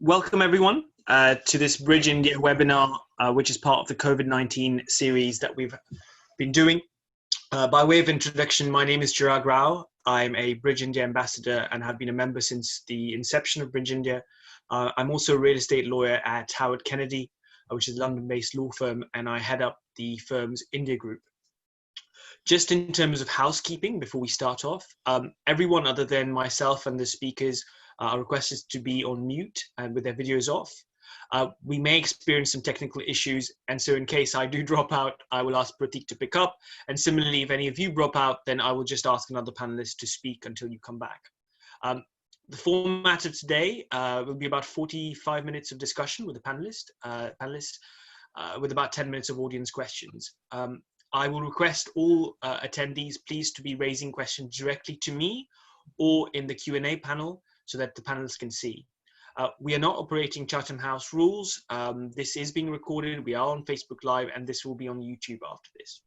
Welcome everyone to this Bridge India webinar, which is part of the COVID-19 series that we've been doing. By way of introduction, my name is Chirag Rao. I'm a Bridge India ambassador and have been a member since the inception of Bridge India. I'm also a real estate lawyer at Howard Kennedy, which is a London-based law firm, and I head up the firm's India group. Just in terms of housekeeping, before we start off, everyone other than myself and the speakers are requested to be on mute and with their videos off. We may experience some technical issues, and so in case I do drop out, I will ask Pratik to pick up. And similarly, if any of you drop out, then I will just ask another panelist to speak until you come back. The format of today will be about 45 minutes of discussion with the panelists, with about 10 minutes of audience questions. I will request all attendees please to be raising questions directly to me or in the Q&A panel so that the panelists can see. We are not operating Chatham House rules. This is being recorded. We are on Facebook Live, and this will be on YouTube after this.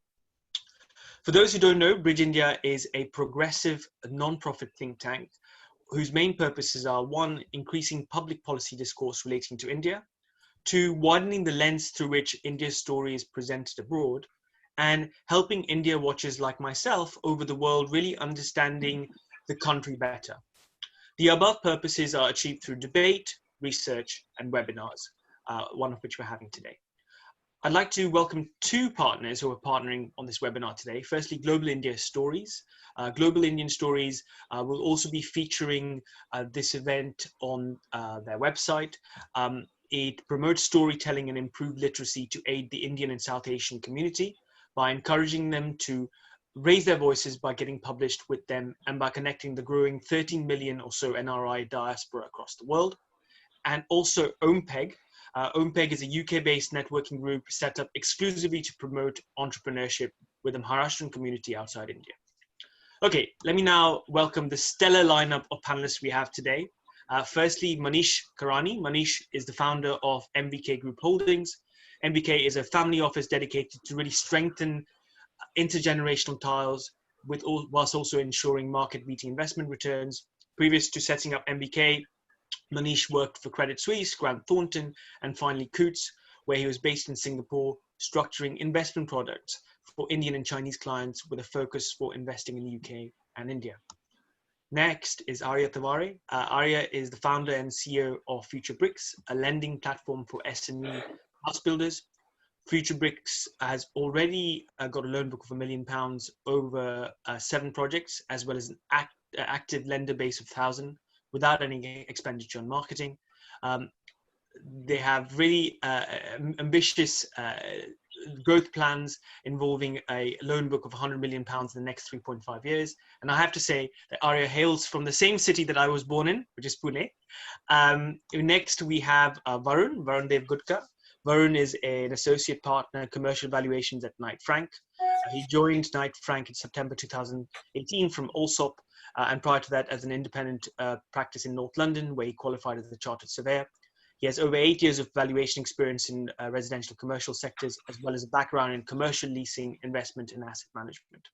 For those who don't know, Bridge India is a progressive non-profit think tank whose main purposes are: one, increasing public policy discourse relating to India; two, widening the lens through which India's story is presented abroad; and helping India watchers like myself over the world really understanding the country better. The above purposes are achieved through debate, research, and webinars, one of which we're having today. I'd like to welcome two partners who are partnering on this webinar today. Firstly, Global India Stories. Global Indian Stories will also be featuring this event on their website. It promotes storytelling and improved literacy to aid the Indian and South Asian community by encouraging them to raise their voices by getting published with them and by connecting the growing 13 million or so NRI diaspora across the world. And also OMPEG. OMPEG is a UK-based networking group set up exclusively to promote entrepreneurship with the Maharashtrian community outside India. Okay, let me now welcome the stellar lineup of panelists we have today. Firstly, Manish Karani. Manish is the founder of MVK Group Holdings. MVK is a family office dedicated to really strengthen intergenerational ties whilst also ensuring market-beating investment returns. Previous to setting up MVK, Manish worked for Credit Suisse, Grant Thornton, and finally Coutts, where he was based in Singapore, structuring investment products for Indian and Chinese clients with a focus for investing in the UK and India. Next is Arya Tawari. Arya is the founder and CEO of Future Bricks, a lending platform for SME house builders. Future Bricks has already got a loan book of £1 million over 7 projects, as well as an active lender base of 1,000 without any expenditure on marketing. They have really ambitious growth plans involving a loan book of £100 million in the next 3.5 years. And I have to say that Arya hails from the same city that I was born in, which is Pune. Next, we have Varun Dev Gudka. Varun is an associate partner, commercial valuations at Knight Frank. He joined Knight Frank in September 2018 from Allsop, and prior to that as an independent practice in North London, where he qualified as a chartered surveyor. He has over 8 years of valuation experience in residential commercial sectors, as well as a background in commercial leasing, investment, and asset management.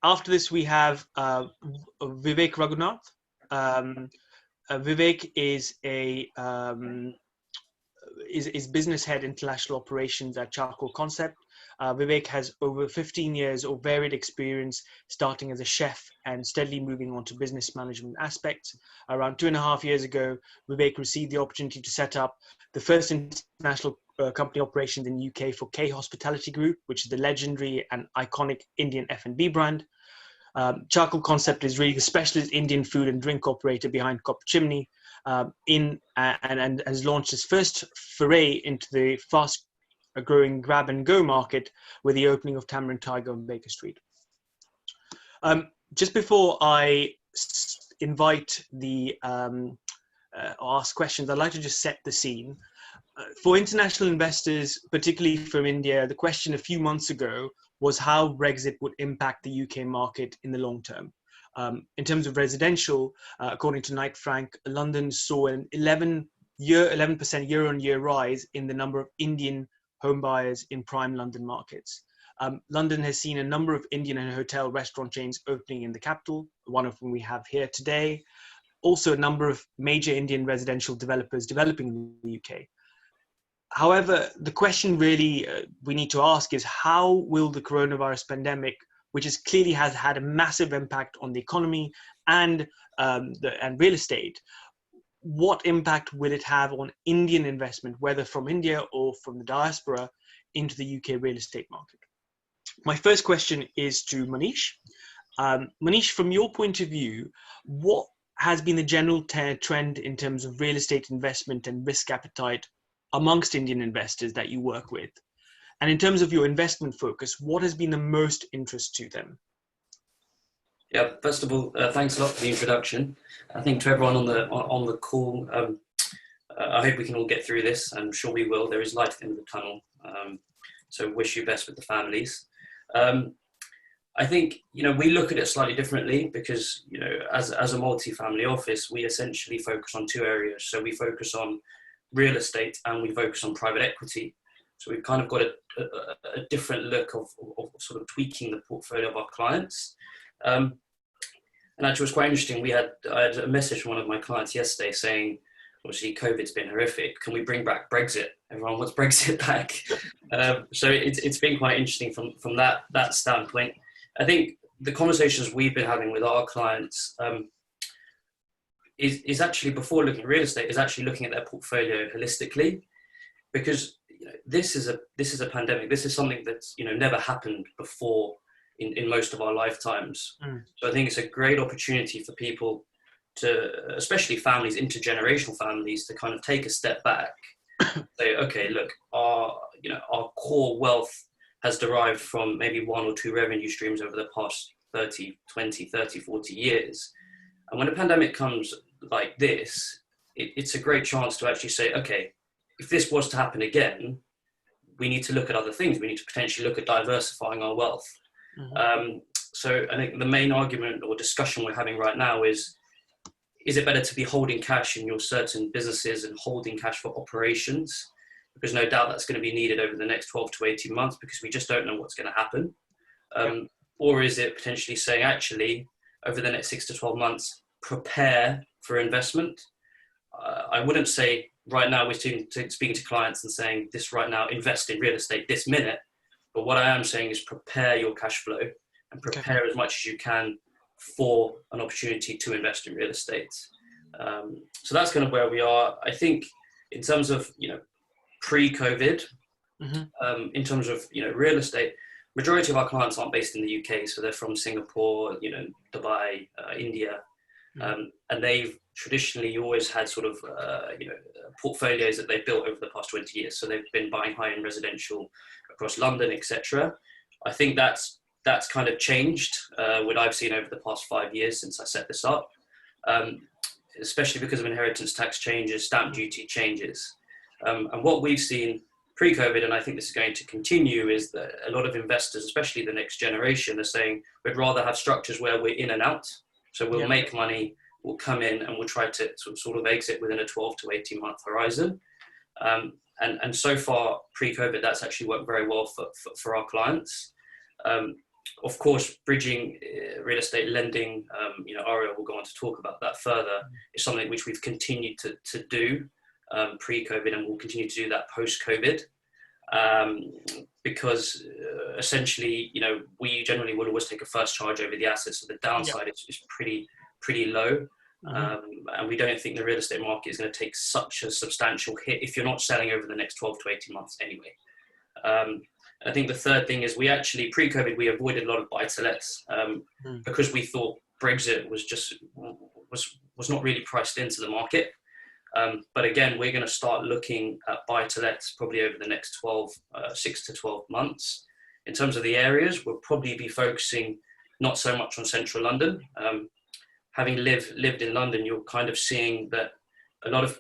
After this, we have Vivek Raghunath. Vivek is is business head international operations at Charcoal Concept. Vivek has over 15 years of varied experience, starting as a chef and steadily moving on to business management aspects. Around 2.5 years ago, Vivek received the opportunity to set up the first international company operations in the UK for K Hospitality Group, which is the legendary and iconic Indian F&B brand. Charcoal Concept is really the specialist Indian food and drink operator behind Copper Chimney, and has launched its first foray into the fast-growing grab-and-go market with the opening of Tamarind Tiger on Baker Street. Just before I invite the ask questions, I'd like to just set the scene. For international investors, particularly from India, the question a few months ago was how Brexit would impact the UK market in the long term. In terms of residential, according to Knight Frank, London saw an 11% year-on-year rise in the number of Indian home buyers in prime London markets. London has seen a number of Indian and hotel restaurant chains opening in the capital, one of them we have here today. also a number of major Indian residential developers developing in the UK. However, the question really we need to ask is, how will the coronavirus pandemic, which clearly has had a massive impact on the economy and real estate, what impact will it have on Indian investment, whether from India or from the diaspora, into the UK real estate market? My first question is to Manish. Manish, from your point of view, what has been the general trend in terms of real estate investment and risk appetite amongst Indian investors that you work with? And in terms of your investment focus, what has been the most interest to them? Yeah, first of all, thanks a lot for the introduction. I think to everyone on the call, I hope we can all get through this. I'm sure we will. There is light at the end of the tunnel. So wish you best with the families. I think, we look at it slightly differently because, as a multi-family office, we essentially focus on two areas. So we focus on real estate and we focus on private equity. So we've kind of got a different look of sort of tweaking the portfolio of our clients. And actually it was quite interesting. I had a message from one of my clients yesterday saying, obviously COVID's been horrific. Can we bring back Brexit? Everyone wants Brexit back. So it's been quite interesting from that standpoint. I think the conversations we've been having with our clients is actually, before looking at real estate, is actually looking at their portfolio holistically, because this is a pandemic. This is something that's never happened before in most of our lifetimes. So I think it's a great opportunity for people to, especially families, intergenerational families, to kind of take a step back, say, okay, look, our core wealth has derived from maybe one or two revenue streams over the past 30, 40 years. And when a pandemic comes like this, it's a great chance to actually say, okay, if this was to happen again, we need to look at other things. We need to potentially look at diversifying our wealth. So I think the main argument or discussion we're having right now is it better to be holding cash in your certain businesses and holding cash for operations? Because no doubt that's going to be needed over the next 12 to 18 months because we just don't know what's going to happen. Or is it potentially saying, actually, over the next 6 to 12 months, prepare for investment? I wouldn't say right now we're speaking to clients and saying this right now, invest in real estate this minute. But what I am saying is prepare your cash flow and prepare as much as you can for an opportunity to invest in real estate. So that's kind of where we are. I think in terms of, pre-COVID, in terms of, real estate, majority of our clients aren't based in the UK. So they're from Singapore, Dubai, India. And they've traditionally always had sort of, portfolios that they've built over the past 20 years. So they've been buying high-end residential across London, etc. I think that's kind of changed, what I've seen over the past 5 years since I set this up, especially because of inheritance tax changes, stamp duty changes. And what we've seen pre-COVID, and I think this is going to continue, is that a lot of investors, especially the next generation, are saying we'd rather have structures where we're in and out. So we'll make money, we'll come in, and we'll try to sort of exit within a 12 to 18 month horizon. And so far, pre-COVID, that's actually worked very well for our clients. Of course, bridging real estate lending, Ariel will go on to talk about that further, is something which we've continued to do pre-COVID, and we'll continue to do that post-COVID. Because essentially, we generally will always take a first charge over the assets, so the downside is pretty low. And we don't think the real estate market is going to take such a substantial hit if you're not selling over the next 12 to 18 months anyway. I think the third thing is we actually, pre-COVID, we avoided a lot of buy-to-lets because we thought Brexit was not really priced into the market. But again, we're going to start looking at buy-to-lets probably over the next 6 to 12 months. In terms of the areas, we'll probably be focusing not so much on central London. Having lived in London, you're kind of seeing that a lot of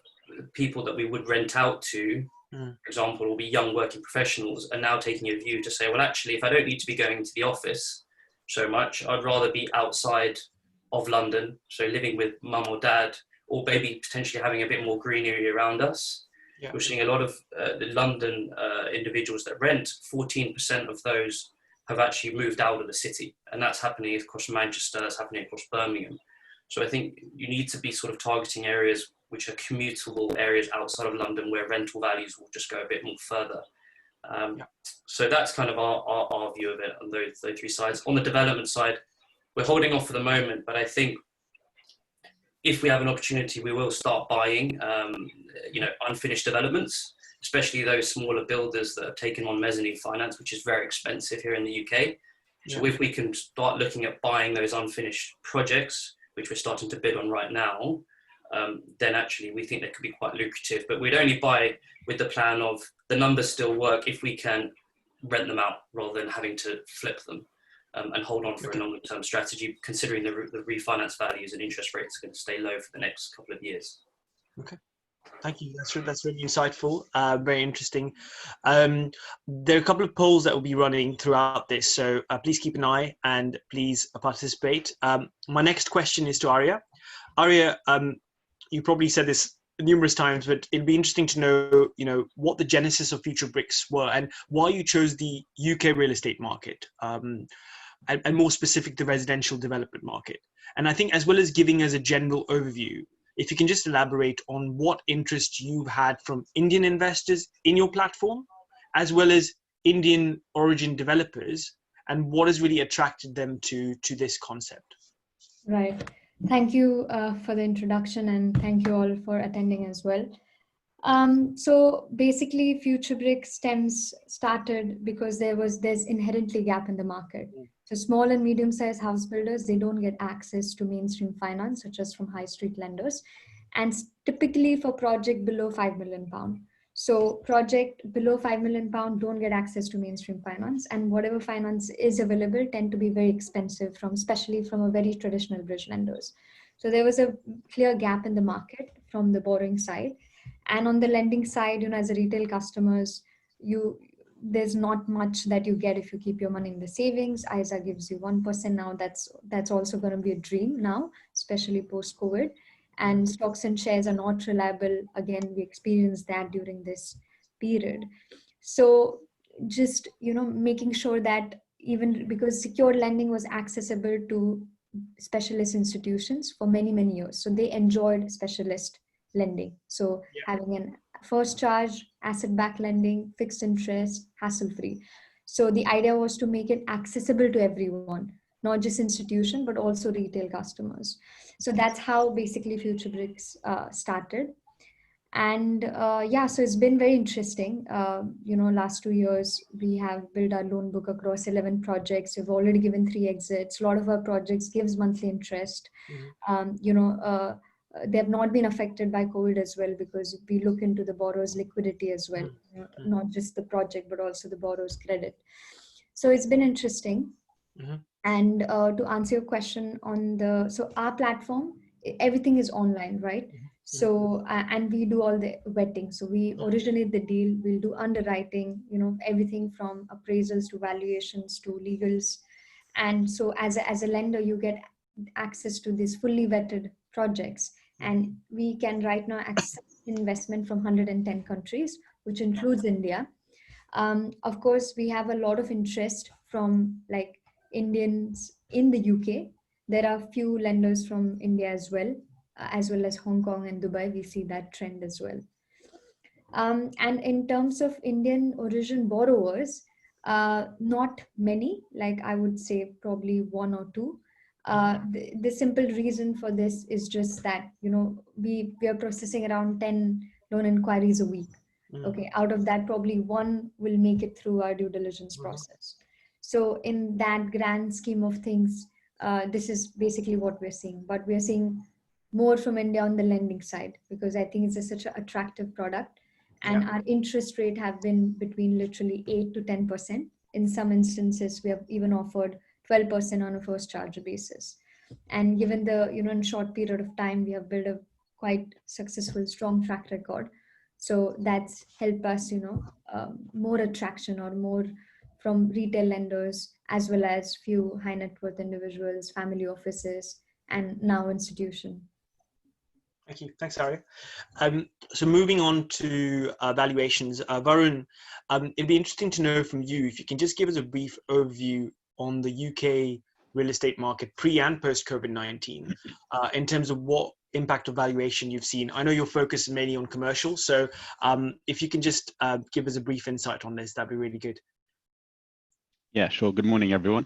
people that we would rent out to, for example, will be young working professionals, are now taking a view to say, well, actually, if I don't need to be going into the office so much, I'd rather be outside of London. So living with mum or dad, or maybe potentially having a bit more greenery around us. We're seeing a lot of the London individuals that rent, 14% of those have actually moved out of the city. And that's happening across Manchester, that's happening across Birmingham. So I think you need to be sort of targeting areas which are commutable areas outside of London, where rental values will just go a bit more further. So that's kind of our view of it on those three sides. On the development side, we're holding off for the moment, but I think if we have an opportunity, we will start buying, unfinished developments, especially those smaller builders that have taken on mezzanine finance, which is very expensive here in the UK. So if we can start looking at buying those unfinished projects, which we're starting to bid on right now, then actually we think they could be quite lucrative. But we'd only buy with the plan of the numbers still work if we can rent them out rather than having to flip them, and hold on for a longer term strategy, considering the refinance values and interest rates are going to stay low for the next couple of years. Okay. Thank you. That's really insightful. Very interesting. There are a couple of polls that will be running throughout this, so please keep an eye and please participate. My next question is to Arya. Arya, you probably said this numerous times, but it'd be interesting to know, what the genesis of Future Bricks were and why you chose the UK real estate market, and more specific, the residential development market. And I think, as well as giving us a general overview, if you can just elaborate on what interest you've had from Indian investors in your platform, as well as Indian origin developers, and what has really attracted them to this concept. Right. Thank you for the introduction, and thank you all for attending as well. So basically, Future Bricks started because there's inherently gap in the market. So small and medium-sized house builders, they don't get access to mainstream finance, such as from high street lenders, and typically for project below £5 million. So project below £5 million don't get access to mainstream finance, and whatever finance is available tend to be very expensive, especially from a very traditional bridge lenders. So there was a clear gap in the market from the borrowing side. And on the lending side, as a retail customers, there's not much that you get if you keep your money in the savings. ISA gives you 1% now. That's also going to be a dream now, especially post-COVID. And stocks and shares are not reliable. Again, we experienced that during this period. So just, making sure that even because secured lending was accessible to specialist institutions for many, many years. So they enjoyed specialist lending. So having an first charge, asset-backed lending, fixed interest, hassle-free. So the idea was to make it accessible to everyone, not just institution, but also retail customers. So that's how basically Future Bricks started. And so it's been very interesting. Last 2 years, we have built our loan book across 11 projects. We've already given 3 exits. A lot of our projects gives monthly interest. They have not been affected by COVID as well, because we look into the borrower's liquidity as well, not just the project, but also the borrower's credit. So it's been interesting. And to answer your question so our platform, everything is online, right? So, and we do all the vetting. So we originate the deal, we'll do underwriting, everything from appraisals to valuations to legals. And so as a lender, you get access to these fully vetted projects. And we can right now access investment from 110 countries, which includes India. Of course, we have a lot of interest from Indians in the UK. There are few lenders from India as well as Hong Kong and Dubai. We see that trend as well. And in terms of Indian origin borrowers, not many, I would say probably 1 or 2. The simple reason for this is just that, we are processing around 10 loan inquiries a week. Okay, out of that, probably 1 will make it through our due diligence process. So in that grand scheme of things, this is basically what we're seeing. But we're seeing more from India on the lending side, because I think it's such an attractive product. And our interest rate have been between literally 8 to 10%. In some instances, we have even offered 12% on a first charge basis. And given the, in a short period of time, we have built a quite successful, strong track record. So that's helped us, more attraction or more from retail lenders, as well as few high net worth individuals, family offices, and now institution. Thank you. Thanks, Arya. So moving on to valuations, Varun, it'd be interesting to know from you if you can just give us a brief overview on the UK real estate market pre and post COVID-19 in terms of what impact of valuation you've seen. I know your focus is mainly on commercial, so if you can just give us a brief insight on this, that'd be really good. Yeah, sure. Good morning, everyone.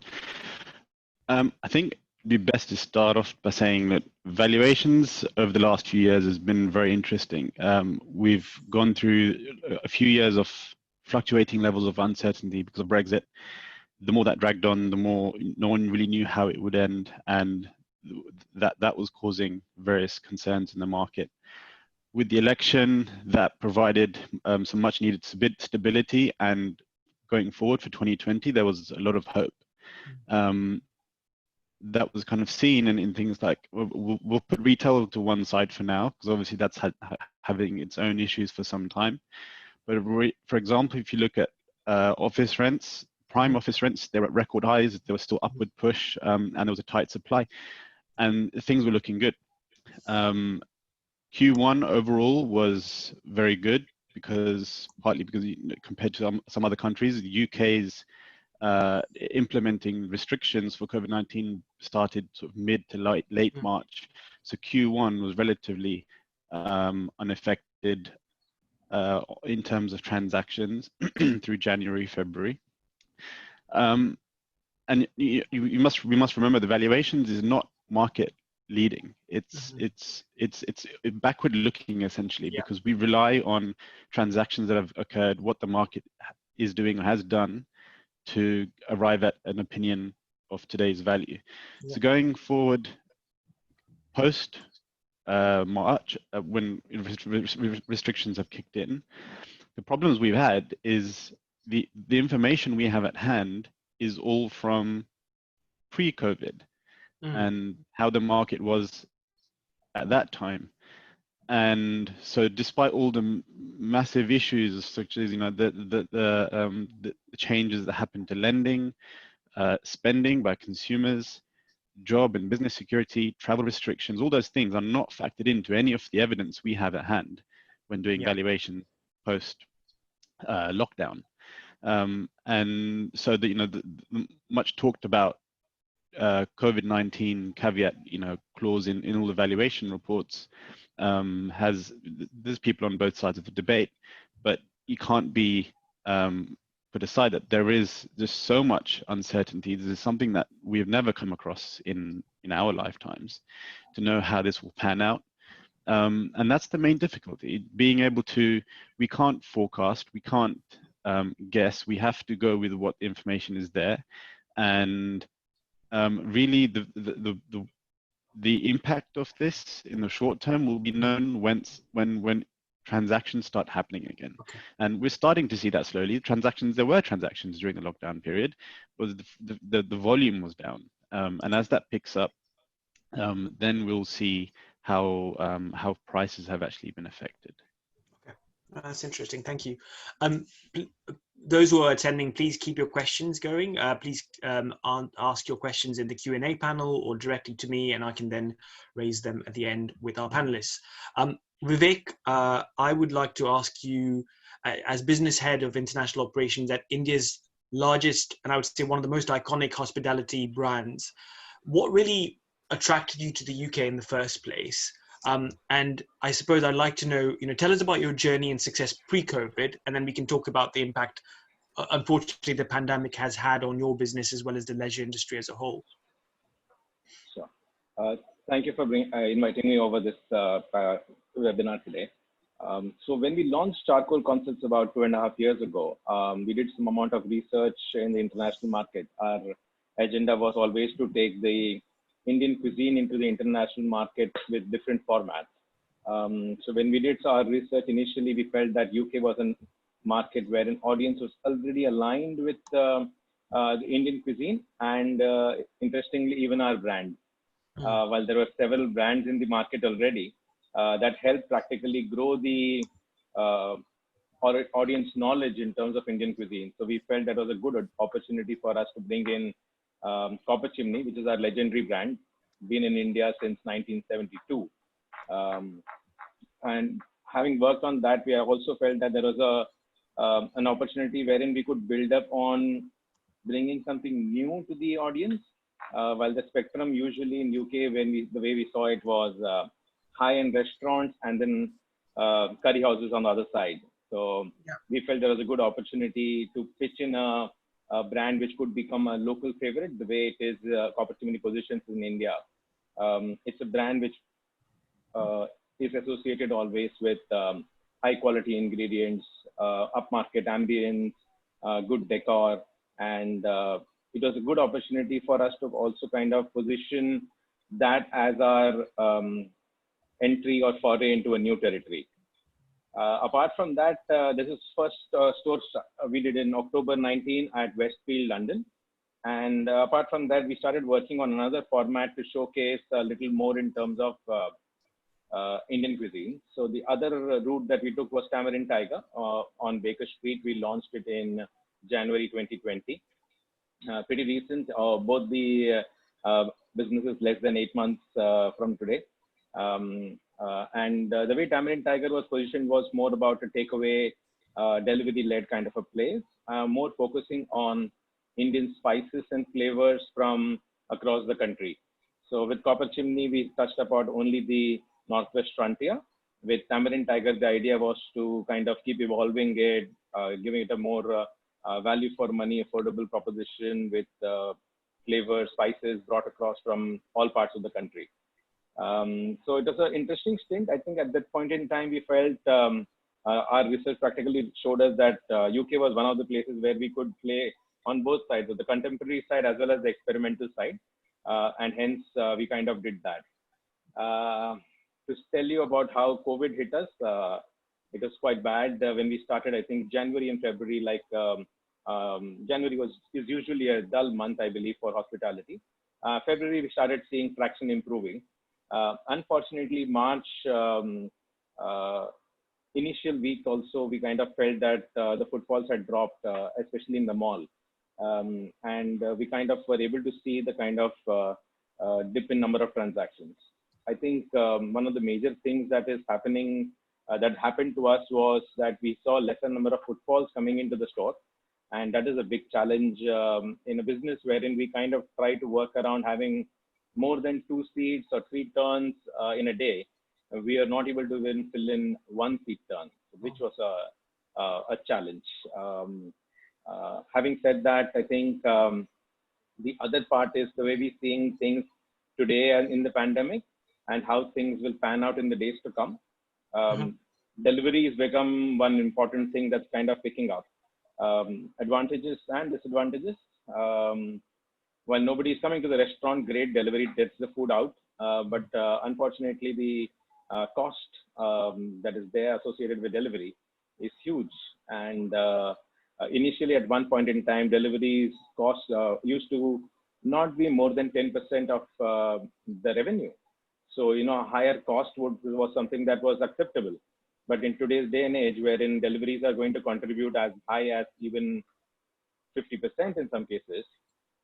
I think it'd be best to start off by saying that valuations over the last few years has been very interesting. We've gone through a few years of fluctuating levels of uncertainty because of Brexit. The more that dragged on, the more no one really knew how it would end, and that was causing various concerns in the market. With the election, that provided some much needed stability, and going forward for 2020, there was a lot of hope. That was kind of seen in things like, we'll put retail to one side for now, because obviously that's having its own issues for some time. But for example, if you look at office rents, prime office rents, they're at record highs, there was still upward push, and there was a tight supply, and things were looking good. Q1 overall was very good, partly because compared to some other countries, the UK's implementing restrictions for COVID-19 started sort of mid to late March. So Q1 was relatively unaffected in terms of transactions through January, February. And we must remember the valuations is not market leading. It's backward looking essentially, because we rely on transactions that have occurred, what the market is doing or has done, to arrive at an opinion of today's value. So going forward, post March, when restrictions have kicked in, the problems we've had is the information we have at hand is all from pre-COVID and how the market was at that time. And so despite all the massive issues, such as the changes that happened to lending, spending by consumers, job and business security, travel restrictions, all those things are not factored into any of the evidence we have at hand when doing valuation post lockdown. And so the much talked about COVID-19 caveat, clause in all the valuation reports there's people on both sides of the debate, but you can't be put aside that there is just so much uncertainty. This is something that we have never come across in our lifetimes, to know how this will pan out. And that's the main difficulty, being able to, we can't forecast, we can't guess, we have to go with what information is there. And really the impact of this in the short term will be known when transactions start happening again. And we're starting to see that slowly. There were transactions during the lockdown period, but the volume was down. And as that picks up, then we'll see how prices have actually been affected. Okay, that's interesting. Thank you. Those who are attending, please keep your questions going. Please ask your questions in the Q&A panel or directly to me, and I can then raise them at the end with our panelists. Vivek, I would like to ask you, as business head of international operations at India's largest, and I would say one of the most iconic hospitality brands, what really attracted you to the UK in the first place? And I suppose I'd like to know, tell us about your journey and success pre-COVID, and then we can talk about the impact, unfortunately, the pandemic has had on your business as well as the leisure industry as a whole. Sure. Thank you for inviting me over this webinar today. So when we launched Charcoal Concepts about 2.5 years ago, we did some amount of research in the international market. Our agenda was always to take the Indian cuisine into the international market with different formats. So when we did our research initially, we felt that UK was a market where an audience was already aligned with the Indian cuisine, and interestingly, even our brand. While there were several brands in the market already, that helped practically grow the audience knowledge in terms of Indian cuisine. So we felt that was a good opportunity for us to bring in Copper Chimney, which is our legendary brand, been in India since 1972. And having worked on that, we have also felt that there was an opportunity wherein we could build up on bringing something new to the audience, while the spectrum usually in UK, the way we saw it was high-end restaurants and then curry houses on the other side. So we felt there was a good opportunity to pitch in a brand which could become a local favorite, the way it is Copper Chimney positions in India. It's a brand which is associated always with high quality ingredients, upmarket ambience, good decor, and it was a good opportunity for us to also kind of position that as our entry or foray into a new territory. Apart from that, this is first store we did in October 19 at Westfield, London. And apart from that, we started working on another format to showcase a little more in terms of Indian cuisine. So the other route that we took was Tamarind Tiger on Baker Street. We launched it in January 2020. Pretty recent. Both the businesses less than 8 months from today. And the way Tamarind Tiger was positioned was more about a takeaway, delivery-led kind of a place, more focusing on Indian spices and flavors from across the country. So with Copper Chimney, we touched about only the Northwest frontier. With Tamarind Tiger, the idea was to kind of keep evolving it, giving it a more value for money, affordable proposition with flavors, spices brought across from all parts of the country. So it was an interesting stint. I think at that point in time, we felt our research practically showed us that UK was one of the places where we could play on both sides, the contemporary side as well as the experimental side. And hence, we kind of did that. To tell you about how COVID hit us, it was quite bad when we started. I think January and February, like January is usually a dull month, I believe, for hospitality. February, we started seeing traction improving. Unfortunately, March, initial week also, we kind of felt that the footfalls had dropped, especially in the mall. And we kind of were able to see the kind of dip in number of transactions. I think one of the major things that is happening, that happened to us was that we saw lesser number of footfalls coming into the store. And that is a big challenge in a business wherein we kind of try to work around having more than 2 seats or 3 turns in a day. We are not able to even fill in 1 seat turn, which was a challenge. Having said that, I think the other part is the way we're seeing things today in the pandemic and how things will pan out in the days to come. Delivery has become one important thing that's kind of picking up. Advantages and disadvantages. While nobody is coming to the restaurant, great delivery gets the food out. But unfortunately, the cost that is there associated with delivery is huge. And initially, at one point in time, deliveries cost used to not be more than 10% of the revenue. So, you know, a higher cost was something that was acceptable. But in today's day and age, wherein deliveries are going to contribute as high as even 50% in some cases,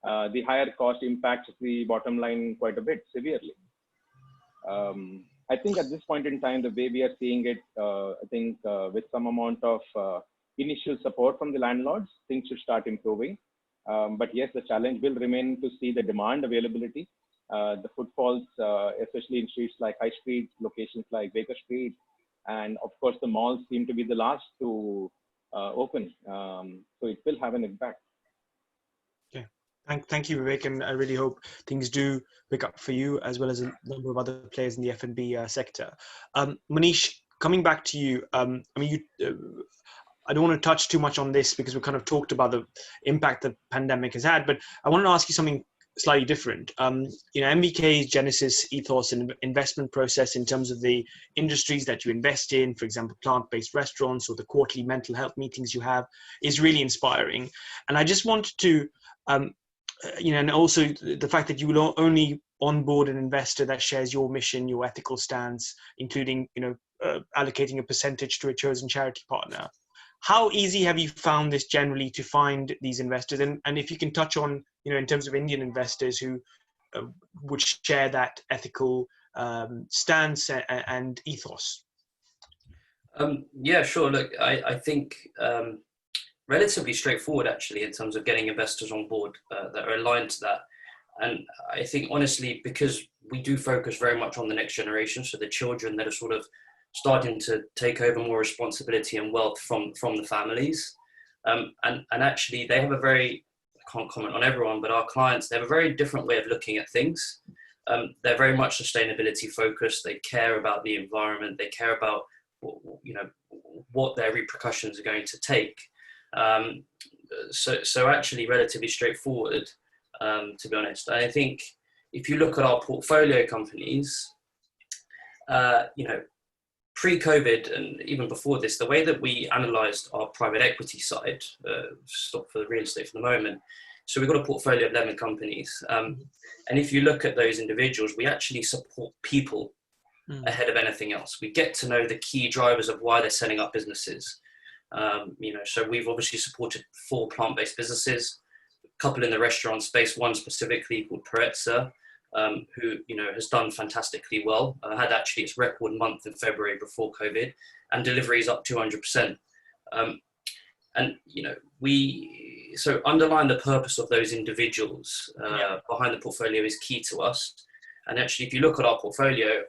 the higher cost impacts the bottom line quite a bit severely. I think at this point in time, the way we are seeing it, I think with some amount of initial support from the landlords, things should start improving. But yes, the challenge will remain to see the demand availability, the footfalls, especially in streets like High Street, locations like Baker Street, and of course the malls seem to be the last to open. So it will have an impact. Okay, thank you, Vivek, and I really hope things do pick up for you as well as a number of other players in the F&B sector. Manish, coming back to you, I mean, I don't want to touch too much on this because we kind of talked about the impact the pandemic has had, but I want to ask you something slightly different. You know, MVK's genesis, ethos, and investment process in terms of the industries that you invest in, for example, plant-based restaurants or the quarterly mental health meetings you have, is really inspiring. And I just wanted to, you know, and also the fact that you will only onboard an investor that shares your mission, your ethical stance, including, you know, allocating a percentage to a chosen charity partner. How easy have you found this generally to find these investors? And if you can touch on, you know, in terms of Indian investors who would share that ethical stance and ethos. Yeah, sure. Look, I think relatively straightforward actually in terms of getting investors on board that are aligned to that. And I think honestly, because we do focus very much on the next generation, so the children that are sort of starting to take over more responsibility and wealth from the families. And actually they have a very, I can't comment on everyone, but our clients, they have a very different way of looking at things. They're very much sustainability focused. They care about the environment. They care about, you know, what their repercussions are going to take. So actually relatively straightforward, to be honest. I think if you look at our portfolio companies, you know, pre-COVID and even before this, the way that we analysed our private equity side, stop for the real estate for the moment. So we've got a portfolio of 11 companies. And if you look at those individuals, we actually support people ahead of anything else. We get to know the key drivers of why they're setting up businesses. You know, so we've obviously supported 4 plant-based businesses, a couple in the restaurant space, one specifically called Perezza, who, you know, has done fantastically well. Had actually its record month in February before COVID, and deliveries up 200%. And, you know, so underline the purpose of those individuals behind the portfolio is key to us. And actually, if you look at our portfolio,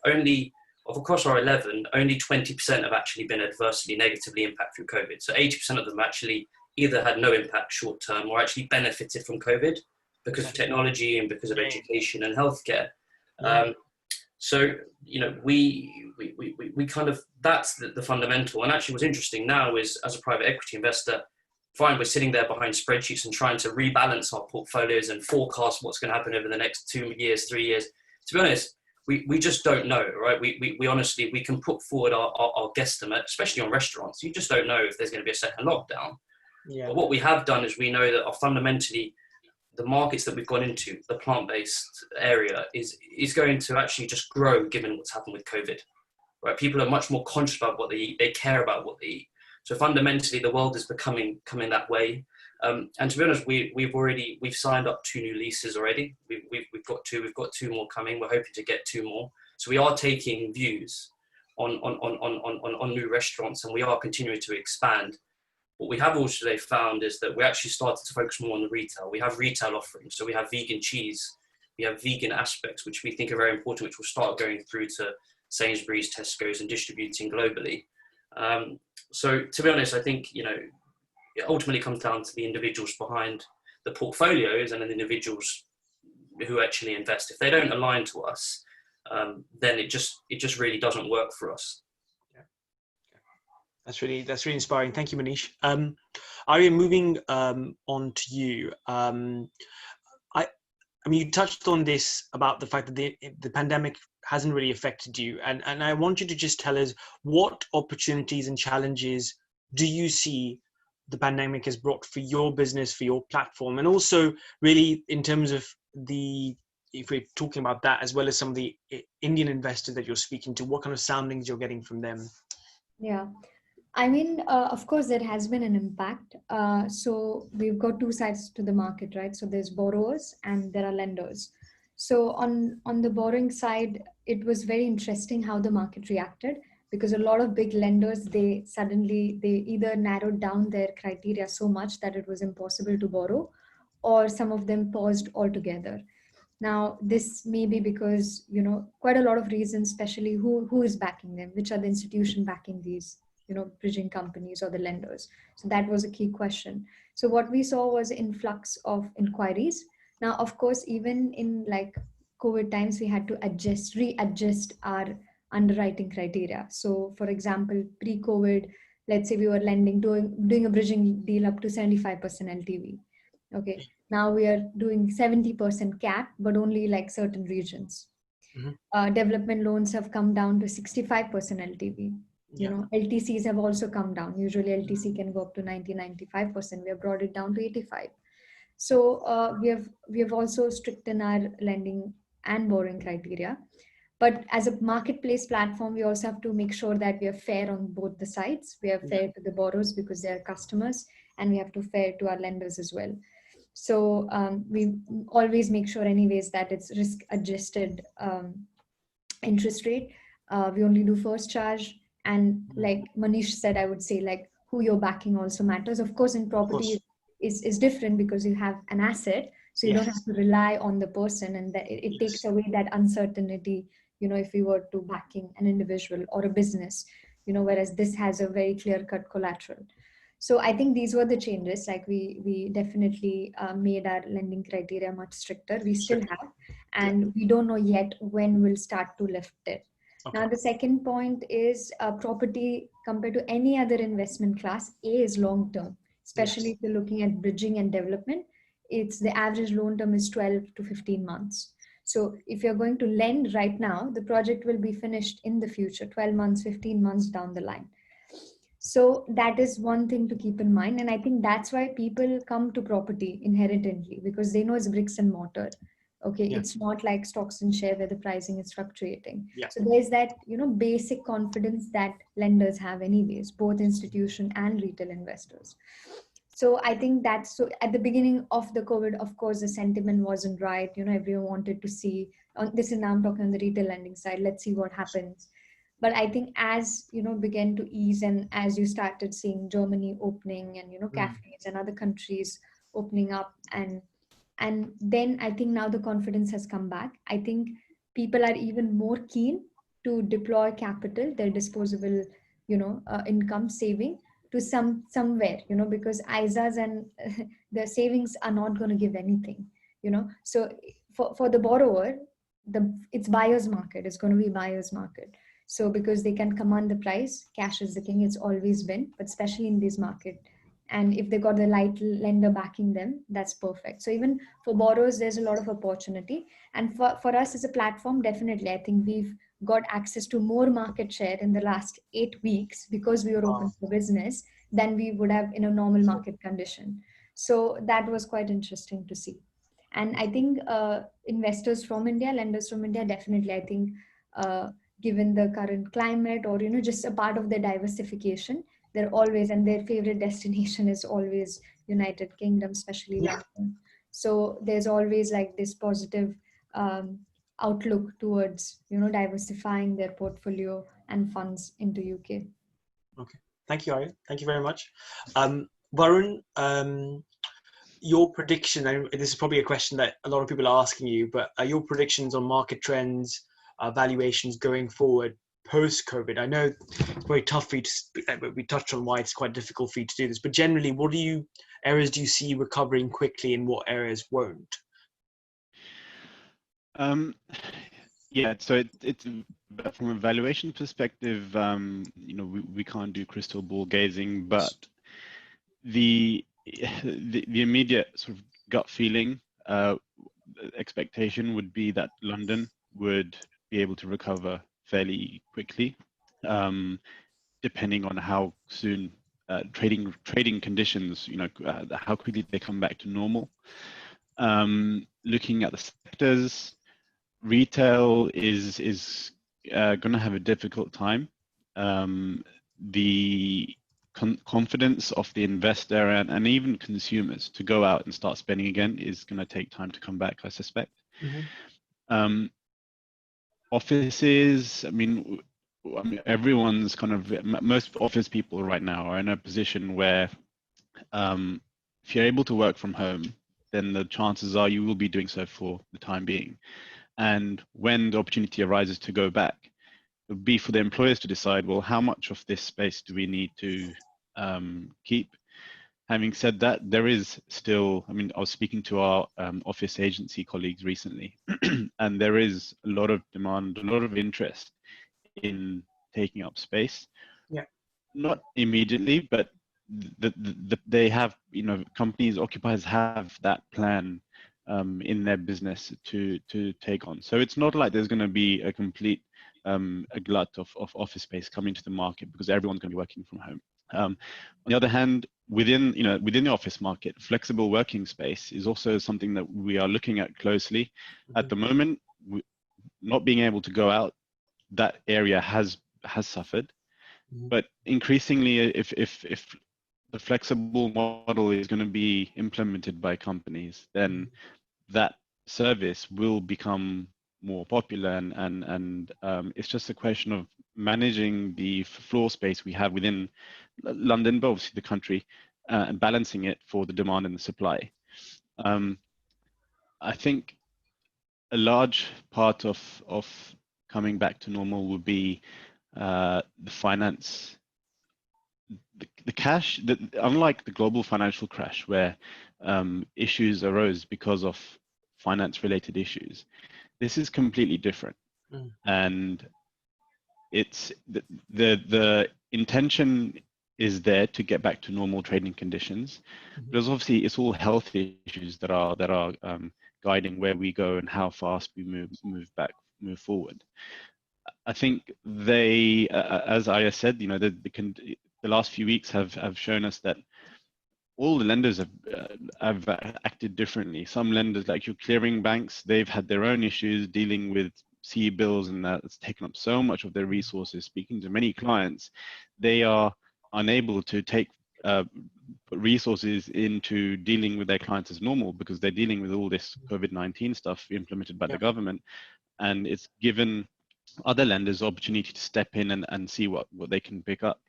across our 11, only 20% have actually been adversely negatively impacted through COVID. So 80% of them actually either had no impact short term or actually benefited from COVID because of technology and because of education and healthcare. So, you know, we kind of, that's the fundamental. And actually what's interesting now is, as a private equity investor, fine, we're sitting there behind spreadsheets and trying to rebalance our portfolios and forecast what's going to happen over the next 2 years, 3 years. To be honest, we just don't know, right? We honestly, we can put forward our guesstimate, especially on restaurants. You just don't know if there's going to be a second lockdown. But what we have done is we know that fundamentally the markets that we've gone into, the plant-based area, is going to actually just grow given what's happened with COVID, right? People are much more conscious about what they eat. They care about what they eat. So fundamentally, the world is coming that way. And to be honest, we've signed up 2 new leases already. We've got 2 more coming. We're hoping to get 2 more. So we are taking views on new restaurants, and we are continuing to expand. What we have also found is that we actually started to focus more on the retail. We have retail offerings. So we have vegan cheese, we have vegan aspects, which we think are very important, which will start going through to Sainsbury's, Tesco's, and distributing globally. So to be honest, I think, you know, it ultimately comes down to the individuals behind the portfolios and the individuals who actually invest. If they don't align to us, then it just really doesn't work for us. That's really inspiring. Thank you, Manish. Arya, moving on to you. I mean, you touched on this about the fact that the pandemic hasn't really affected you, and I want you to just tell us what opportunities and challenges do you see the pandemic has brought for your business, for your platform, and also really in terms of if we're talking about that, as well as some of the Indian investors that you're speaking to, what kind of soundings you're getting from them? Yeah. I mean, of course, there has been an impact. So we've got 2 sides to the market, right? So there's borrowers and there are lenders. So on the borrowing side, it was very interesting how the market reacted, because a lot of big lenders, they either narrowed down their criteria so much that it was impossible to borrow, or some of them paused altogether. Now, this may be because, you know, quite a lot of reasons, especially who is backing them, which are the institution backing these, you know, bridging companies or the lenders. So that was a key question. So what we saw was influx of inquiries. Now, of course, even in like COVID times, we had to readjust our underwriting criteria. So for example, pre-COVID, let's say we were doing a bridging deal up to 75% LTV. Okay. Now we are doing 70% cap, but only like certain regions. Development loans have come down to 65% LTV. You know, LTCs have also come down. Usually LTC can go up to 90-95%. We have brought it down to 85%. So we have also strictened our lending and borrowing criteria. But as a marketplace platform, we also have to make sure that we are fair on both the sides. We are fair to the borrowers because they are customers, and we have to fair to our lenders as well. So we always make sure anyways that it's risk adjusted interest rate. We only do first charge. And like Manish said, I would say like who you're backing also matters. Of course, in property is different because you have an asset. So you don't have to rely on the person, and that it takes away that uncertainty, if we were to backing an individual or a business, whereas this has a very clear cut collateral. So I think these were the changes. Like we definitely made our lending criteria much stricter. We still have, and we don't know yet when we'll start to lift it. Okay. Now, the second point is property compared to any other investment class, A is long term, especially if you're looking at bridging and development. It's the average loan term is 12 to 15 months. So if you're going to lend right now, the project will be finished in the future, 12 months, 15 months down the line. So that is one thing to keep in mind. And I think that's why people come to property inherently, because they know it's bricks and mortar. Okay, it's not like stocks and share where the pricing is fluctuating. So there's that, basic confidence that lenders have anyways, both institution and retail investors. So I think that's, so at the beginning of the COVID, of course, the sentiment wasn't right. Everyone wanted to see, this is now I'm talking on the retail lending side, let's see what happens. But I think as, began to ease, and as you started seeing Germany opening and, cafes and other countries opening up, and then I think now the confidence has come back. I think people are even more keen to deploy capital, their disposable, income saving to somewhere, because ISAs and the savings are not going to give anything, So for the borrower, it's buyer's market. It's going to be buyer's market. So because they can command the price, cash is the king. It's always been, but especially in this market. And if they got the right lender backing them, that's perfect. So even for borrowers, there's a lot of opportunity. And for us as a platform, definitely, I think we've got access to more market share in the last 8 weeks because we were open for business than we would have in a normal market condition. So that was quite interesting to see. And I think investors from India, lenders from India, definitely, I think, given the current climate or, just a part of the diversification, they're always, and their favorite destination is always United Kingdom, especially London. So there's always like this positive outlook towards, diversifying their portfolio and funds into UK. Okay. Thank you, Arya. Thank you very much. Varun, your prediction, and this is probably a question that a lot of people are asking you, but your predictions on market trends, valuations going forward post-COVID. I know it's very tough for you to, we touched on why it's quite difficult for you to do this, but generally, what areas do you see recovering quickly and what areas won't? Yeah, so it's from a valuation perspective, we can't do crystal ball gazing, but the immediate sort of gut feeling, expectation would be that London would be able to recover fairly quickly, depending on how soon trading conditions, how quickly they come back to normal. Looking at the sectors, retail is going to have a difficult time. The confidence of the investor and even consumers to go out and start spending again is going to take time to come back, I suspect. Mm-hmm. Offices, I mean, everyone's kind of, most office people right now are in a position where if you're able to work from home, then the chances are you will be doing so for the time being. And when the opportunity arises to go back, it would be for the employers to decide, well, how much of this space do we need to keep? Having said that, there is still, I mean, I was speaking to our office agency colleagues recently, and there is a lot of demand, a lot of interest in taking up space. Yeah. Not immediately, but they have, companies, occupiers have that plan in their business to take on. So it's not like there's going to be a complete a glut of office space coming to the market because everyone's going to be working from home. On the other hand, within the office market, flexible working space is also something that we are looking at closely. Mm-hmm. At the moment, not being able to go out, that area has suffered. Mm-hmm. But increasingly, if the flexible model is going to be implemented by companies, then that service will become more popular, and it's just a question of managing the floor space we have within London, but obviously the country, and balancing it for the demand and the supply. I think a large part of coming back to normal will be the finance, the cash. Unlike the global financial crash, where issues arose because of finance-related issues, this is completely different, and it's the intention is there to get back to normal trading conditions, but obviously it's all health issues that are guiding where we go and how fast we move forward. I think they, as Aya said, the last few weeks have shown us that all the lenders have acted differently. Some lenders, like your clearing banks, they've had their own issues dealing with CE bills, and that's taken up so much of their resources. Speaking to many clients, they are unable to take put resources into dealing with their clients as normal, because they're dealing with all this COVID-19 stuff implemented by the government, and it's given other lenders opportunity to step in and see what they can pick up.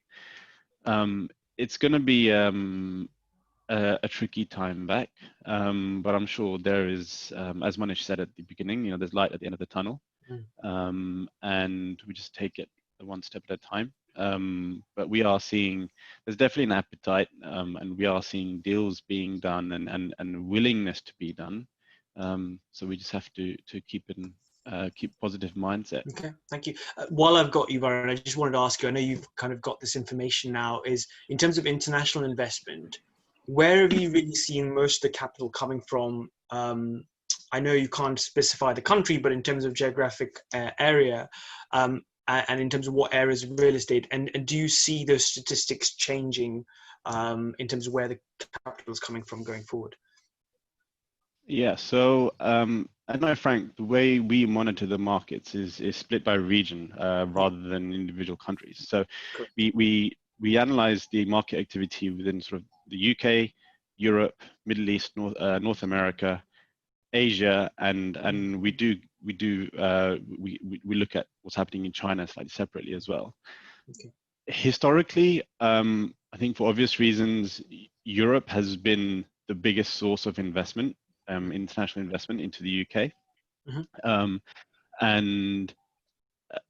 It's going to be a tricky time back, but I'm sure there is, as Manish said at the beginning, there's light at the end of the tunnel, and we just take it one step at a time. But we are seeing there's definitely an appetite, and we are seeing deals being done and willingness to be done. So we just have to keep positive mindset. Okay, thank you. While I've got you, Varun, I just wanted to ask you, I know you've kind of got this information now, is in terms of international investment, where have you really seen most of the capital coming from? I know you can't specify the country, but in terms of geographic area, and in terms of what areas of real estate, and do you see those statistics changing in terms of where the capital is coming from going forward? Yeah, so I know, Frank, the way we monitor the markets is split by region rather than individual countries. So we analyze the market activity within sort of the UK, Europe, Middle East, North America, Asia, and we look at what's happening in China slightly separately as well. Okay. Historically, I think for obvious reasons, Europe has been the biggest source of investment, international investment into the UK, and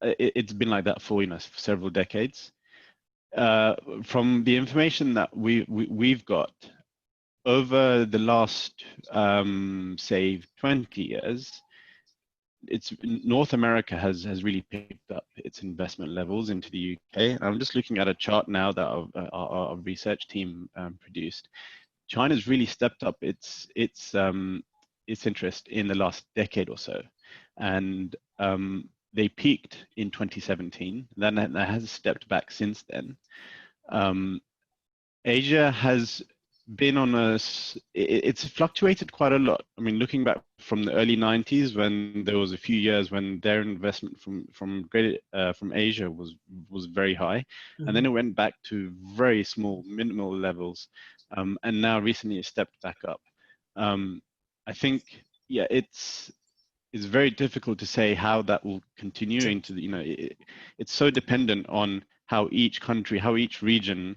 it's been like that for several decades. From the information that we've got over the last say 20 years, North America has really picked up its investment levels into the UK. I'm just looking at a chart now that our research team produced. China's really stepped up its interest in the last decade or so, and they peaked in 2017. Then that has stepped back since then. Asia has been on it's fluctuated quite a lot. I mean, looking back from the early 90s, when there was a few years when their investment from Asia was very high, and then it went back to very small, minimal levels, and now recently it stepped back up. I think, yeah, it's very difficult to say how that will continue into the, it's so dependent on how each country, how each region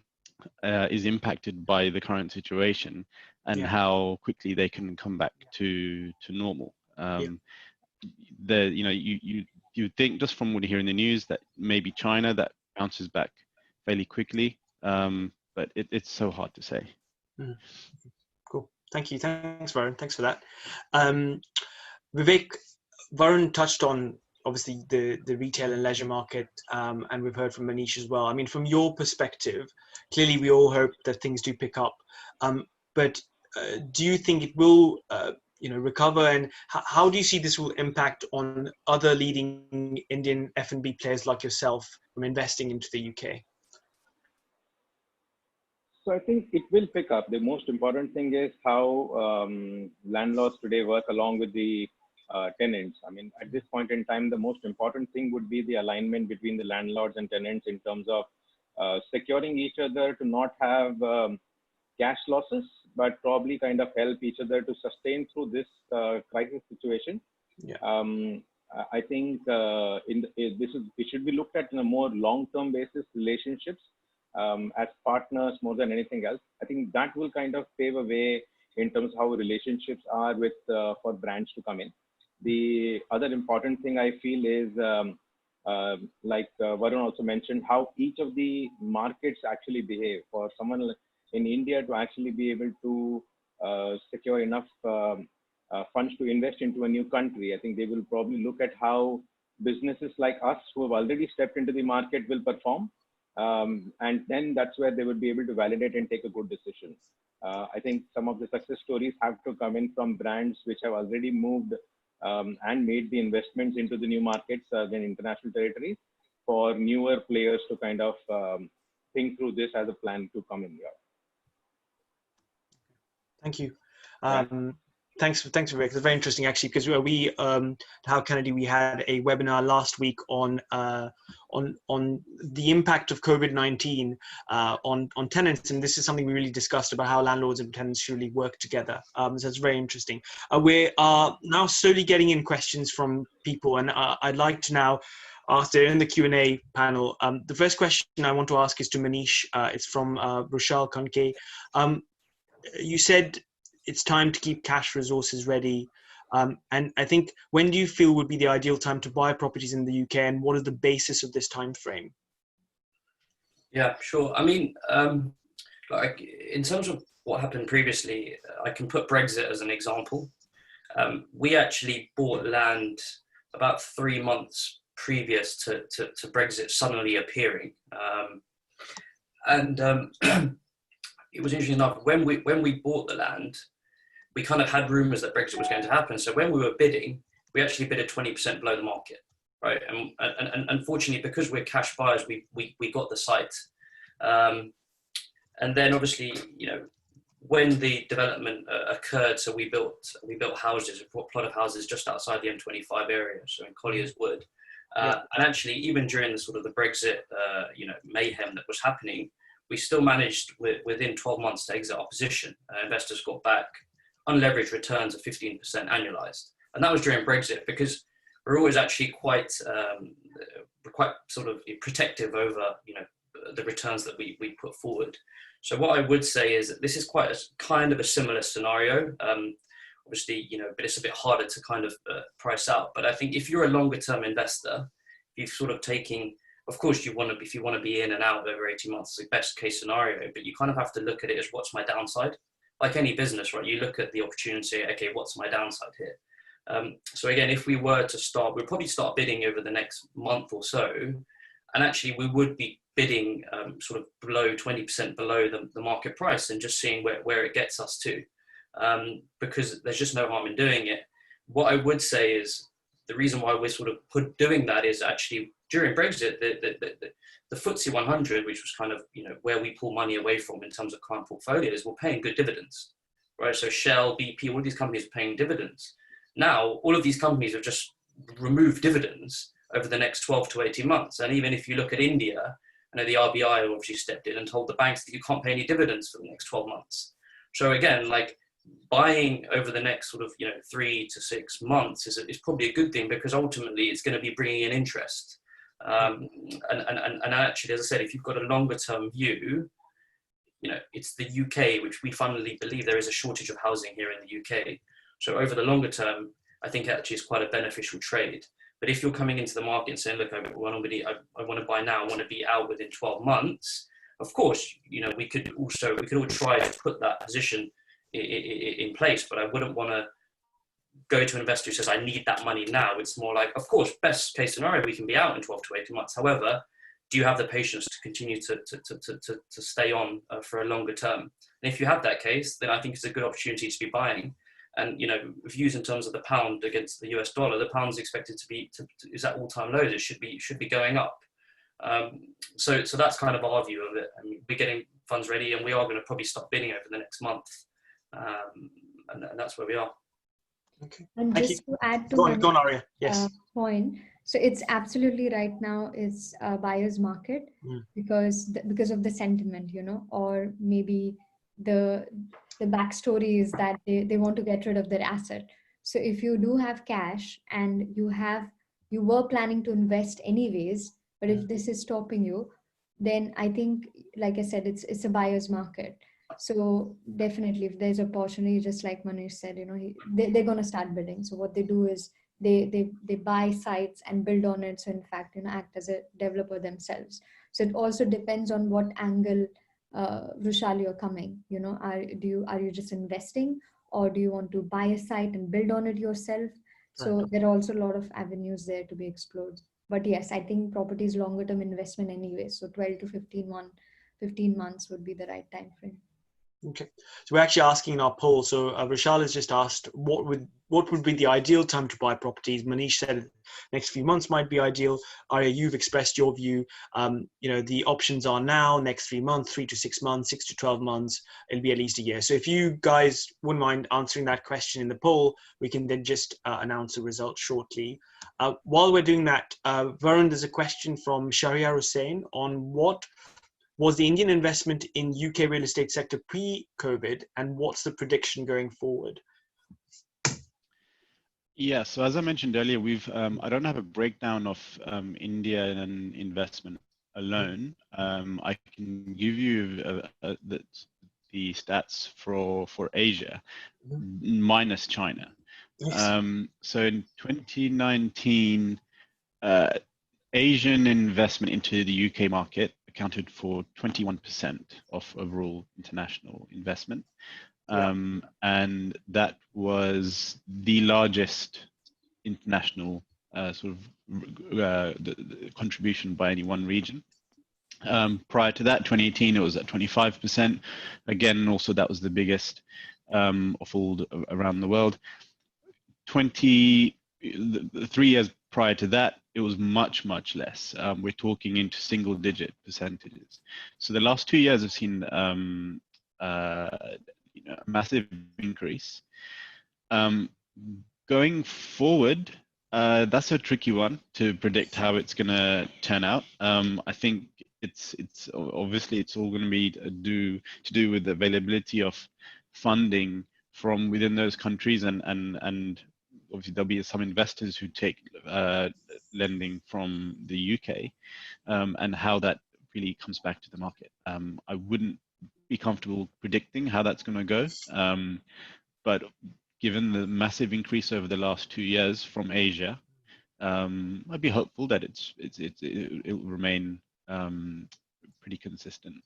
is impacted by the current situation, and how quickly they can come back to normal. You think, just from what you hear in the news, that maybe China that bounces back fairly quickly, but it's so hard to say. Cool, thank you. Thanks, Varun. Thanks for that. Vivek, Varun touched on obviously the retail and leisure market, and we've heard from Manish as well. I mean, from your perspective, clearly we all hope that things do pick up, but do you think it will recover, and how do you see this will impact on other leading Indian F&B players like yourself from investing into the UK? So I think it will pick up. The most important thing is how landlords today work along with the tenants. I mean, at this point in time, the most important thing would be the alignment between the landlords and tenants in terms of securing each other to not have cash losses, but probably kind of help each other to sustain through this crisis situation. I think it should be looked at in a more long-term basis, relationships as partners more than anything else. I think that will kind of pave a way in terms of how relationships are with for brands to come in. The other important thing I feel is, like Varun also mentioned, how each of the markets actually behave. For someone in India to actually be able to secure enough funds to invest into a new country, I think they will probably look at how businesses like us who have already stepped into the market will perform. And then that's where they would be able to validate and take a good decision. I think some of the success stories have to come in from brands which have already moved and made the investments into the new markets, in international territories, for newer players to kind of think through this as a plan to come in here. Thank you. Thanks, Vivek. It's very interesting actually, because we How Kennedy, we had a webinar last week on the impact of COVID-19 on tenants, and this is something we really discussed about how landlords and tenants should really work together. So it's very interesting. We are now slowly getting in questions from people, and I'd like to now ask in the Q&A panel. The first question I want to ask is to Manish. It's from Rochelle Conke. You said it's time to keep cash resources ready. And I think, when do you feel would be the ideal time to buy properties in the UK, and what is the basis of this time frame? Yeah, sure. I mean, like in terms of what happened previously, I can put Brexit as an example. We actually bought land about 3 months previous to Brexit suddenly appearing. It was interesting enough, when we bought the land, we kind of had rumours that Brexit was going to happen. So when we were bidding, we actually bid at 20% below the market, right? And unfortunately, because we're cash buyers, we got the site. And then obviously, you know, when the development occurred, so we built houses, a plot of houses just outside the M25 area, so in Collier's Wood. And actually, even during the sort of the Brexit, mayhem that was happening, we still managed within 12 months to exit our position. Investors got back unleveraged returns of 15% annualized. And that was during Brexit, because we're always actually quite sort of protective over, you know, the returns that we put forward. So what I would say is that this is quite a kind of a similar scenario. Obviously, you know, but it's a bit harder to kind of price out. But I think if you're a longer term investor, you've sort of taking, of course, if you want to be in and out over 18 months, it's the best case scenario, but you kind of have to look at it as what's my downside. Like any business, right? You look at the opportunity, okay, what's my downside here? So again, if we were to start, we'll probably start bidding over the next month or so. And actually we would be bidding sort of below 20% below the market price, and just seeing where it gets us to. Because there's just no harm in doing it. What I would say is the reason why we're sort of doing that is actually during Brexit, the FTSE 100, which was kind of, you know, where we pull money away from in terms of client portfolios, were paying good dividends, right? So Shell, BP, all of these companies are paying dividends. Now, all of these companies have just removed dividends over the next 12 to 18 months. And even if you look at India, I know the RBI obviously stepped in and told the banks that you can't pay any dividends for the next 12 months. So again, like buying over the next sort of, you know, 3 to 6 months is probably a good thing, because ultimately it's going to be bringing in interest. And actually, as I said, if you've got a longer term view, you know, it's the UK, which we fundamentally believe there is a shortage of housing here in the UK. So over the longer term, I think actually it's quite a beneficial trade. But if you're coming into the market and saying, look, I want to buy now, I want to be out within 12 months, of course, you know, we could all try to put that position in place, but I wouldn't want to go to an investor who says, I need that money now. It's more like, of course, best case scenario, we can be out in 12 to 18 months. However, do you have the patience to continue to stay on for a longer term? And if you have that case, then I think it's a good opportunity to be buying. And, you know, views in terms of the pound against the US dollar, the pound's expected to be is at all-time lows. It should be going up. So that's kind of our view of it. I mean, we're getting funds ready, and we are going to probably start bidding over the next month. And that's where we are. Okay. And just to add to go on, Arya. Yes. Point, so it's absolutely right now it's a buyer's market because of the sentiment, you know, or maybe the backstory is that they want to get rid of their asset. So if you do have cash and you were planning to invest anyways, but if this is stopping you, then I think, like I said, it's a buyer's market. So definitely, if there's opportunity, just like Manish said, they're going to start bidding. So what they do is they buy sites and build on it. So in fact, act as a developer themselves. So it also depends on what angle, Vishal, you're coming. Are you just investing, or do you want to buy a site and build on it yourself? So there are also a lot of avenues there to be explored. But yes, I think property is longer term investment anyway. So 12 to 15 months would be the right time frame. Okay, so we're actually asking in our poll. So Vishal has just asked what would be the ideal time to buy properties. Manish said next few months might be ideal. Arya, you've expressed your view. The options are now, next 3 months, 3 to 6 months, 6 to 12 months. It'll be at least a year. So if you guys wouldn't mind answering that question in the poll, we can then just announce the results shortly. While we're doing that, Varun, there's a question from Sharia Hussain on what was the Indian investment in UK real estate sector pre-COVID, and what's the prediction going forward? Yeah, so as I mentioned earlier, I don't have a breakdown of Indian investment alone. I can give you the stats for Asia minus China. Yes. So in 2019, Asian investment into the UK market accounted for 21% of overall international investment. And that was the largest international the contribution by any one region. Prior to that, 2018, it was at 25%. Again, also that was the biggest of all around the world. 3 years prior to that, it was much, much less. We're talking into single-digit percentages. So the last 2 years have seen a massive increase. Going forward, that's a tricky one to predict how it's going to turn out. I think it's obviously it's all going to be to do with the availability of funding from within those countries, and obviously there'll be some investors who take lending from the UK, and how that really comes back to the market. I wouldn't be comfortable predicting how that's going to go, but given the massive increase over the last 2 years from Asia, I'd be hopeful that it will remain pretty consistent.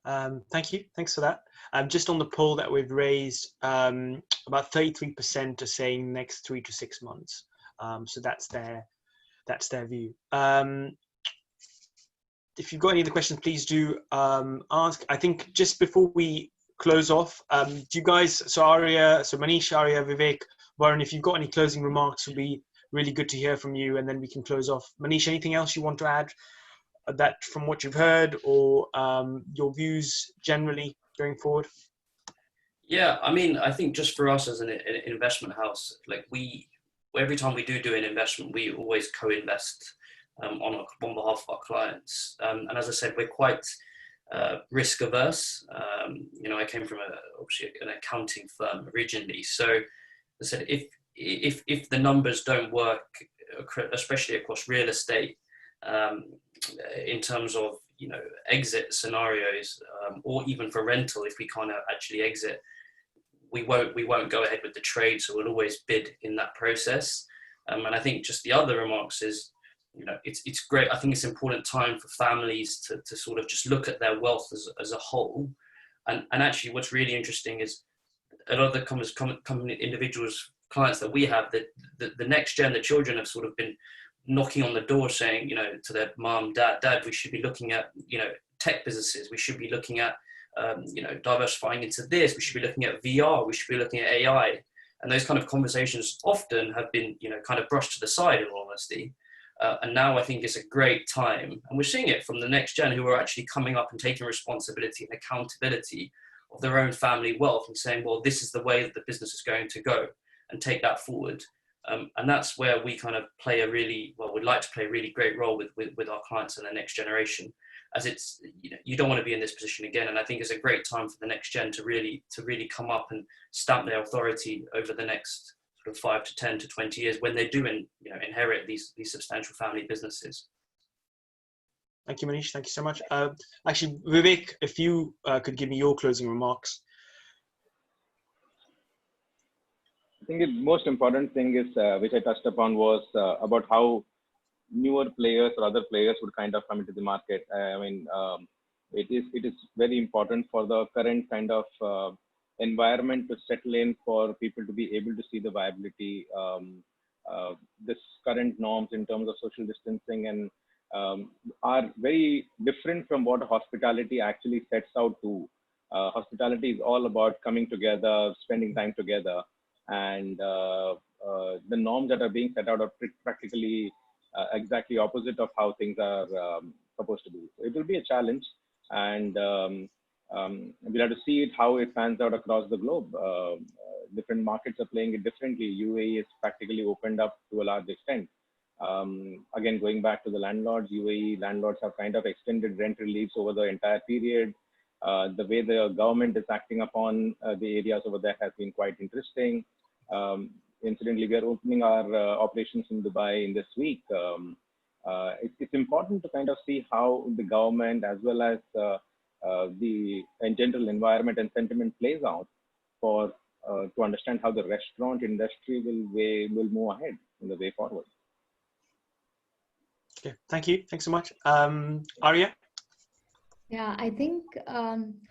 Thank you. Thanks for that. Just on the poll that we've raised, about 33% are saying next 3 to 6 months. So that's their view. If you've got any other questions, please do ask. I think just before we close off, do you guys, so Manish, Arya, Vivek, Varun, if you've got any closing remarks, it would be really good to hear from you, and then we can close off. Manish, anything else you want to add that from what you've heard, or your views generally going forward? Yeah, I mean, I think just for us as an investment house, like every time we do an investment, we always co-invest on behalf of our clients. And as I said, we're quite risk averse. I came from obviously an accounting firm originally. So as I said, if the numbers don't work, especially across real estate, in terms of exit scenarios, or even for rental, if we can't actually exit, we won't go ahead with the trade. So we'll always bid in that process. And I think just the other remarks is, it's great. I think it's an important time for families to sort of just look at their wealth as a whole. And actually what's really interesting is a lot of the company individuals, clients that we have, that the next gen, the children have sort of been knocking on the door saying, to their mom, dad, we should be looking at, tech businesses. We should be looking at, diversifying into this. We should be looking at VR. We should be looking at AI. And those kind of conversations often have been, kind of brushed to the side, in all honesty. And now I think it's a great time. And we're seeing it from the next gen, who are actually coming up and taking responsibility and accountability of their own family wealth and saying, well, this is the way that the business is going to go, and take that forward. And that's where we kind of we'd like to play a really great role with our clients and the next generation, as it's, you don't want to be in this position again. And I think it's a great time for the next gen to really come up and stamp their authority over the next sort of 5 to 10 to 20 years, when they do inherit these substantial family businesses. Thank you, Manish. Thank you so much. Actually, Vivek, if you could give me your closing remarks. I think the most important thing is, which I touched upon, was about how newer players or other players would kind of come into the market. It is very important for the current kind of environment to settle in, for people to be able to see the viability, this current norms in terms of social distancing, and are very different from what hospitality actually sets out to. Hospitality is all about coming together, spending time together, and the norms that are being set out are practically exactly opposite of how things are supposed to be. So it will be a challenge, and we'll have to see it, how it pans out across the globe. Different markets are playing it differently. UAE is practically opened up to a large extent. Again, going back to the landlords, UAE landlords have kind of extended rent reliefs over the entire period. The way the government is acting upon the areas over there has been quite interesting. Incidentally, we are opening our operations in Dubai in this week. It's important to kind of see how the government, as well as the general environment and sentiment, plays out for to understand how the restaurant industry will move ahead in the way forward. Okay, thank you. Thanks so much. Arya? Yeah, I think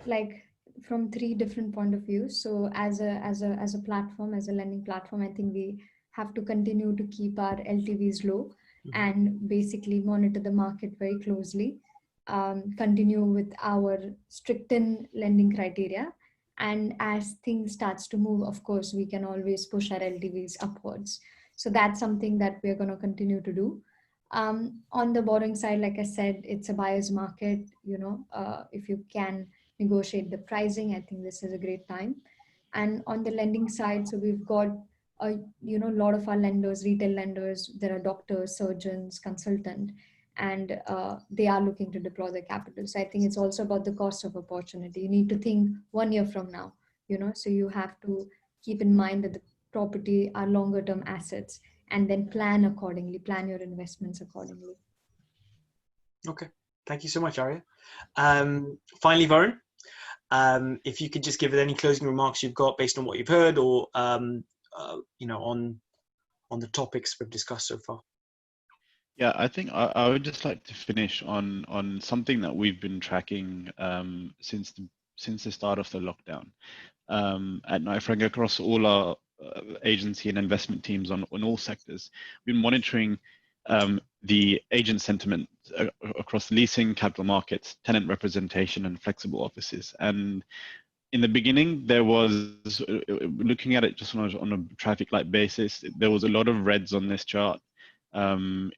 like from three different point of views. So as a platform, as a lending platform, I think we have to continue to keep our LTVs low and basically monitor the market very closely. Continue with our stricten lending criteria, and as things starts to move, of course, we can always push our LTVs upwards. So that's something that we're going to continue to do. On the borrowing side, like I said, it's a buyer's market. If you can negotiate the pricing, I think this is a great time. And on the lending side, so we've got a lot of our lenders, retail lenders. There are doctors, surgeons, consultant, and they are looking to deploy their capital. So I think it's also about the cost of opportunity. You need to think 1 year from now. So you have to keep in mind that the property are longer term assets, and then plan accordingly, plan your investments accordingly. Okay, thank you so much, Arya. Finally, Varun, if you could just give us any closing remarks you've got based on what you've heard, or on the topics we've discussed so far. Yeah, I think I would just like to finish on something that we've been tracking since the start of the lockdown. At Knight Frank, across all our agency and investment teams on all sectors, we've been monitoring the agent sentiment across leasing, capital markets, tenant representation, and flexible offices. And in the beginning, there was, looking at it just on a traffic light basis, there was a lot of reds on this chart. The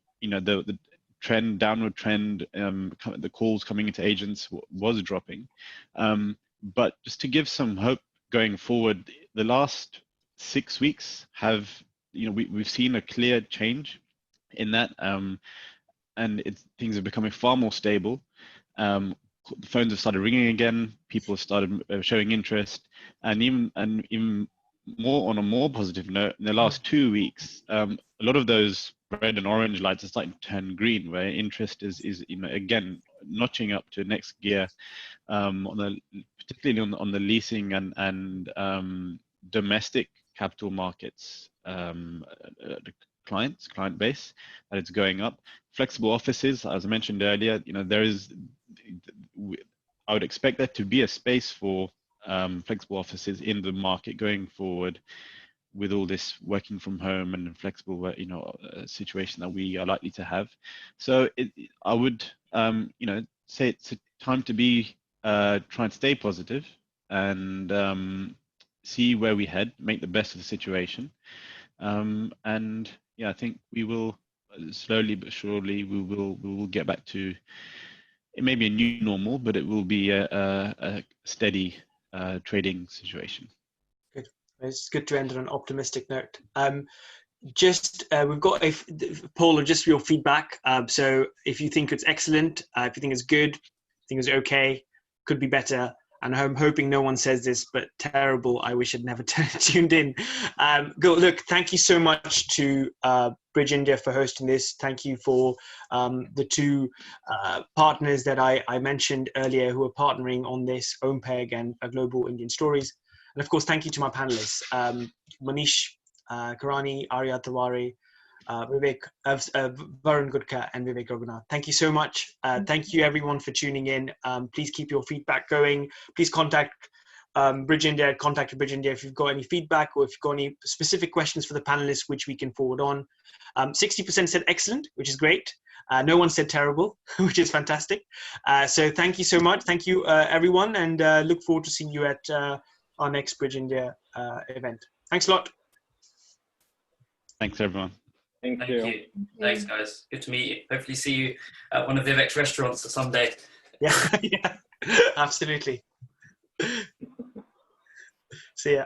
downward trend, the calls coming into agents was dropping. But just to give some hope going forward, the last 6 weeks have, we've seen a clear change in that, and things are becoming far more stable. The phones have started ringing again. People have started showing interest, and even more on a more positive note, in the last 2 weeks, a lot of those red and orange lights are starting to turn green, where interest is again notching up to next gear, particularly on the leasing and domestic capital markets client base, that it's going up. Flexible offices, as I mentioned earlier, I would expect there to be a space for flexible offices in the market going forward, with all this working from home and flexible situation that we are likely to have. So I would say it's a time to be trying to stay positive and see where we head, make the best of the situation. And yeah, I think we will slowly but surely we will get back to, it may be a new normal, but it will be a steady trading situation. Good. It's good to end on an optimistic note. We've got a poll of just your feedback. So if you think it's excellent, if you think it's good, think it's okay, could be better, and I'm hoping no one says this, but terrible. I wish I'd never tuned in. Look, thank you so much to Bridge India for hosting this. Thank you for the two partners that I mentioned earlier who are partnering on this, OMPEG and Global Indian Stories. And of course, thank you to my panelists, Manish Karani, Arya Tawari, Vivek, Varun Gudka, and Vivek Raghunath. Thank you so much. Thank you everyone for tuning in. Please keep your feedback going. Please contact Bridge India, contact Bridge India if you've got any feedback or if you've got any specific questions for the panelists, which we can forward on. 60% said excellent, which is great. No one said terrible, which is fantastic. So thank you so much. Thank you, everyone, and look forward to seeing you at our next Bridge India event. Thanks a lot. Thanks, everyone. Thank you. you. Thanks, guys. Good to meet you. Hopefully see you at one of Vivek's restaurants someday. Yeah, yeah, absolutely. See ya.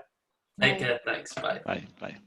Take care. Thanks. Bye. Bye. Bye.